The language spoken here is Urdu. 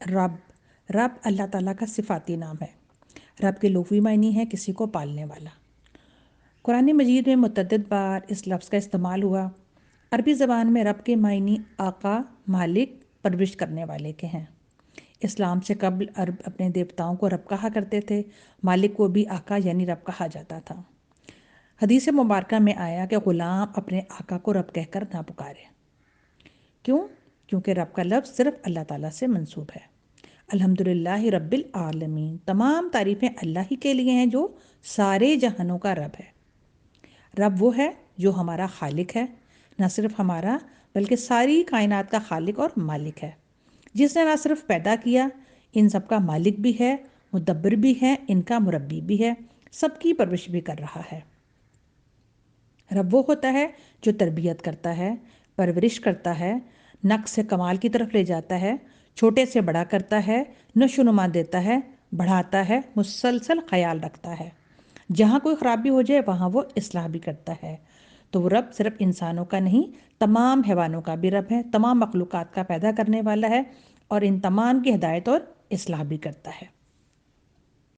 رب رب اللہ تعالیٰ کا صفاتی نام ہے۔ رب کے لغوی معنی ہے کسی کو پالنے والا۔ قرآن مجید میں متعدد بار اس لفظ کا استعمال ہوا۔ عربی زبان میں رب کے معنی آقا، مالک، پرورش کرنے والے کے ہیں۔ اسلام سے قبل عرب اپنے دیوتاؤں کو رب کہا کرتے تھے، مالک کو بھی آقا یعنی رب کہا جاتا تھا۔ حدیث مبارکہ میں آیا کہ غلام اپنے آقا کو رب کہہ کر نہ پکارے۔ کیوں؟ کیونکہ رب کا لفظ صرف اللہ تعالیٰ سے منسوب ہے۔ الحمدللہ رب العالمین، تمام تعریفیں اللہ ہی کے لیے ہیں جو سارے جہانوں کا رب ہے۔ رب وہ ہے جو ہمارا خالق ہے، نہ صرف ہمارا بلکہ ساری کائنات کا خالق اور مالک ہے، جس نے نہ صرف پیدا کیا، ان سب کا مالک بھی ہے، مدبر بھی ہے، ان کا مربی بھی ہے، سب کی پرورش بھی کر رہا ہے۔ رب وہ ہوتا ہے جو تربیت کرتا ہے، پرورش کرتا ہے، نقص سے کمال کی طرف لے جاتا ہے، چھوٹے سے بڑا کرتا ہے، نشو و نما دیتا ہے، بڑھاتا ہے، مسلسل خیال رکھتا ہے۔ جہاں کوئی خرابی ہو جائے وہاں وہ اصلاح بھی کرتا ہے۔ تو وہ رب صرف انسانوں کا نہیں، تمام حیوانوں کا بھی رب ہے، تمام مخلوقات کا پیدا کرنے والا ہے، اور ان تمام کی ہدایت اور اصلاح بھی کرتا ہے۔